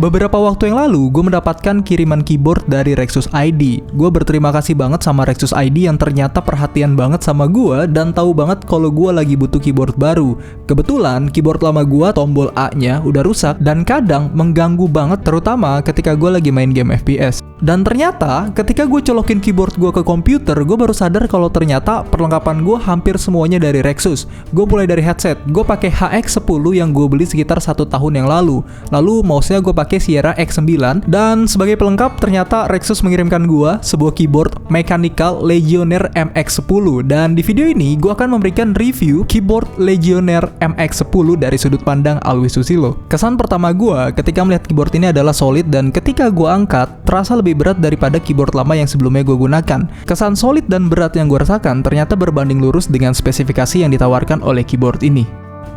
Beberapa waktu yang lalu, gue mendapatkan kiriman keyboard dari Rexus ID. Gue berterima kasih banget sama Rexus ID yang ternyata perhatian banget sama gue dan tahu banget kalau gue lagi butuh keyboard baru. Kebetulan, keyboard lama gue, tombol A-nya udah rusak dan kadang mengganggu banget terutama ketika gue lagi main game FPS. Dan ternyata, ketika gue colokin keyboard gue ke komputer, gue baru sadar kalau ternyata perlengkapan gue hampir semuanya dari Rexus. Gue mulai dari headset, gue pakai HX10 yang gue beli sekitar 1 tahun yang lalu. Lalu mouse-nya gue pakai Sierra X9, dan sebagai pelengkap ternyata Rexus mengirimkan gue sebuah keyboard Mechanical Legionnaire MX10. Dan di video ini gue akan memberikan review keyboard Legionnaire MX10 dari sudut pandang Alwi Susilo. Kesan pertama gue ketika melihat keyboard ini adalah solid, dan ketika gue angkat terasa lebih berat daripada keyboard lama yang sebelumnya gue gunakan. Kesan solid dan berat yang gue rasakan ternyata berbanding lurus dengan spesifikasi yang ditawarkan oleh keyboard ini.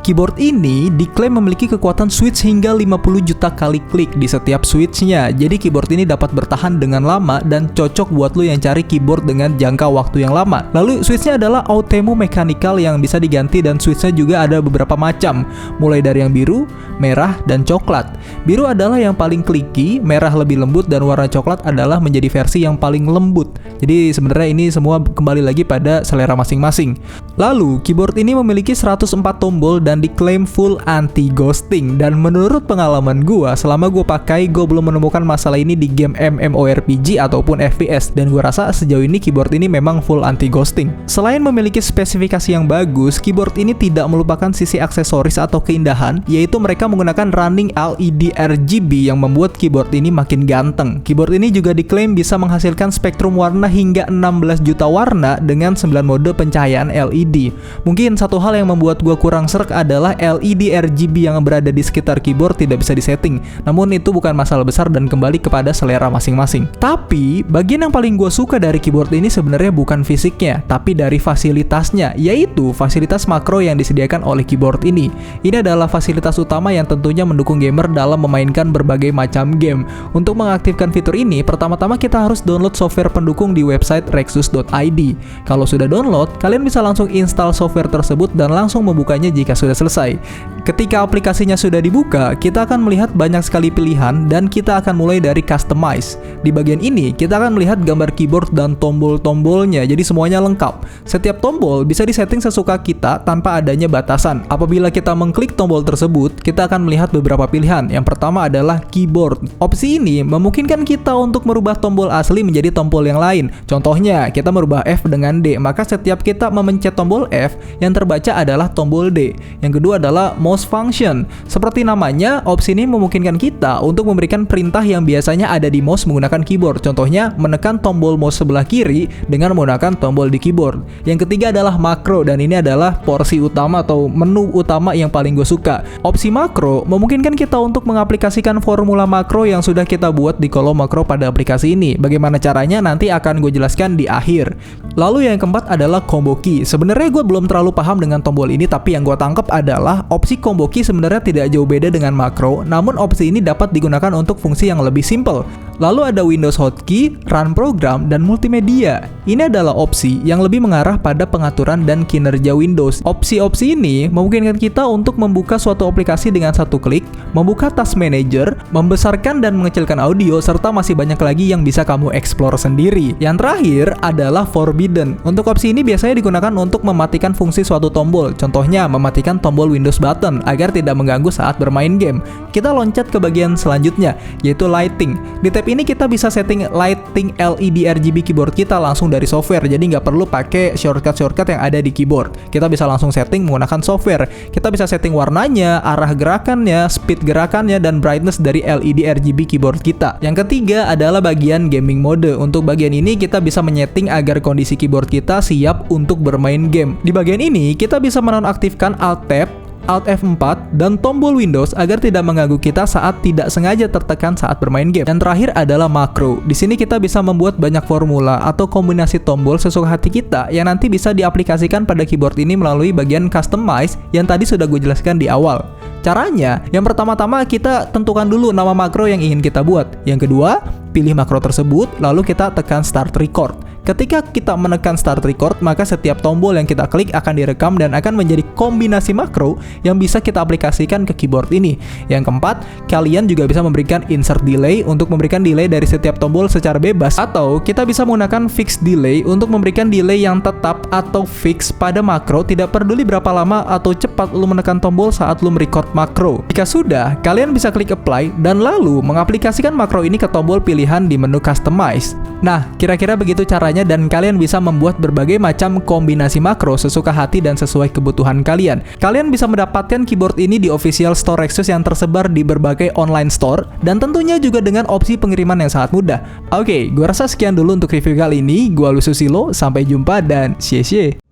Keyboard ini diklaim memiliki kekuatan switch hingga 50 juta kali klik di setiap switchnya. Jadi keyboard ini dapat bertahan dengan lama dan cocok buat lo yang cari keyboard dengan jangka waktu yang lama. Lalu switchnya adalah Outemu Mechanical yang bisa diganti, dan switchnya juga ada beberapa macam, mulai dari yang biru, merah, dan coklat. Biru adalah yang paling clicky, merah lebih lembut, dan warna coklat adalah menjadi versi yang paling lembut. Jadi sebenarnya ini semua kembali lagi pada selera masing-masing. Lalu keyboard ini memiliki 104 tombol dan diklaim full anti-ghosting, dan menurut pengalaman gua selama gua pakai, gua belum menemukan masalah ini di game MMORPG ataupun FPS, dan gua rasa sejauh ini keyboard ini memang full anti-ghosting. Selain memiliki spesifikasi yang bagus, keyboard ini tidak melupakan sisi aksesoris atau keindahan, yaitu mereka menggunakan running LED RGB yang membuat keyboard ini makin ganteng. Keyboard ini juga diklaim bisa menghasilkan spektrum warna hingga 16 juta warna dengan 9 mode pencahayaan LED. Mungkin satu hal yang membuat gua kurang srek adalah LED RGB yang berada di sekitar keyboard tidak bisa disetting. Namun itu bukan masalah besar dan kembali kepada selera masing-masing. Tapi bagian yang paling gue suka dari keyboard ini sebenarnya bukan fisiknya, tapi dari fasilitasnya, yaitu fasilitas makro yang disediakan oleh keyboard ini. Ini adalah fasilitas utama yang tentunya mendukung gamer dalam memainkan berbagai macam game. Untuk mengaktifkan fitur ini, pertama-tama kita harus download software pendukung di website rexus.id. Kalau sudah download, kalian bisa langsung install software tersebut dan langsung membukanya jika sudah selesai. Ketika aplikasinya sudah dibuka, kita akan melihat banyak sekali pilihan dan kita akan mulai dari customize. Di bagian ini, kita akan melihat gambar keyboard dan tombol-tombolnya, jadi semuanya lengkap. Setiap tombol bisa disetting sesuka kita tanpa adanya batasan. Apabila kita mengklik tombol tersebut, kita akan melihat beberapa pilihan. Yang pertama adalah keyboard. Opsi ini memungkinkan kita untuk merubah tombol asli menjadi tombol yang lain. Contohnya, kita merubah F dengan D, maka setiap kita memencet tombol F, yang terbaca adalah tombol D. Yang kedua adalah mouse function. Seperti namanya, opsi ini memungkinkan kita untuk memberikan perintah yang biasanya ada di mouse menggunakan keyboard. Contohnya, menekan tombol mouse sebelah kiri dengan menggunakan tombol di keyboard. Yang ketiga adalah makro, dan ini adalah porsi utama atau menu utama yang paling gue suka. Opsi makro memungkinkan kita untuk mengaplikasikan formula makro yang sudah kita buat di kolom makro pada aplikasi ini. Bagaimana caranya nanti akan gue jelaskan di akhir. Lalu yang keempat adalah combo key. Sebenarnya gue belum terlalu paham dengan tombol ini, tapi yang gue tangkap adalah opsi combo key sebenarnya tidak jauh beda dengan makro, namun opsi ini dapat digunakan untuk fungsi yang lebih simple. Lalu ada Windows Hotkey, Run Program, dan Multimedia. Ini adalah opsi yang lebih mengarah pada pengaturan dan kinerja Windows. Opsi-opsi ini memungkinkan kita untuk membuka suatu aplikasi dengan satu klik, membuka Task Manager, membesarkan dan mengecilkan audio, serta masih banyak lagi yang bisa kamu explore sendiri. Yang terakhir adalah Forbidden. Untuk opsi ini biasanya digunakan untuk mematikan fungsi suatu tombol. Contohnya, mematikan tombol Windows button agar tidak mengganggu saat bermain game. Kita loncat ke bagian selanjutnya, yaitu Lighting. Di tab ini kita bisa setting lighting LED RGB keyboard kita langsung dari software, jadi nggak perlu pakai shortcut yang ada di keyboard. Kita bisa langsung setting menggunakan software. Kita bisa setting warnanya, arah gerakannya, speed gerakannya, dan brightness dari LED RGB keyboard kita. Yang ketiga adalah bagian gaming mode. Untuk bagian ini kita bisa menyeting agar kondisi keyboard kita siap untuk bermain game. Di bagian ini kita bisa menonaktifkan Alt Tab, Alt F4, dan tombol Windows agar tidak mengganggu kita saat tidak sengaja tertekan saat bermain game. Yang terakhir adalah makro. Di sini kita bisa membuat banyak formula atau kombinasi tombol sesuka hati kita yang nanti bisa diaplikasikan pada keyboard ini melalui bagian customize yang tadi sudah gue jelaskan di awal. Caranya, yang pertama-tama kita tentukan dulu nama makro yang ingin kita buat. Yang kedua, pilih makro tersebut, lalu kita tekan start record. Ketika kita menekan start record, maka setiap tombol yang kita klik akan direkam dan akan menjadi kombinasi makro yang bisa kita aplikasikan ke keyboard ini. Yang keempat, kalian juga bisa memberikan insert delay untuk memberikan delay dari setiap tombol secara bebas, atau kita bisa menggunakan fixed delay untuk memberikan delay yang tetap atau fix pada makro, tidak peduli berapa lama atau cepat lu menekan tombol saat lu merecord makro. Jika sudah, kalian bisa klik apply dan lalu mengaplikasikan makro ini ke tombol pilihan di menu customize. Nah, kira-kira begitu caranya dan kalian bisa membuat berbagai macam kombinasi makro sesuka hati dan sesuai kebutuhan kalian. Kalian bisa mendapatkan keyboard ini di official store Rexus yang tersebar di berbagai online store dan tentunya juga dengan opsi pengiriman yang sangat mudah. Oke, gua rasa sekian dulu untuk review kali ini. Gua Lususilo, sampai jumpa dan xie xie.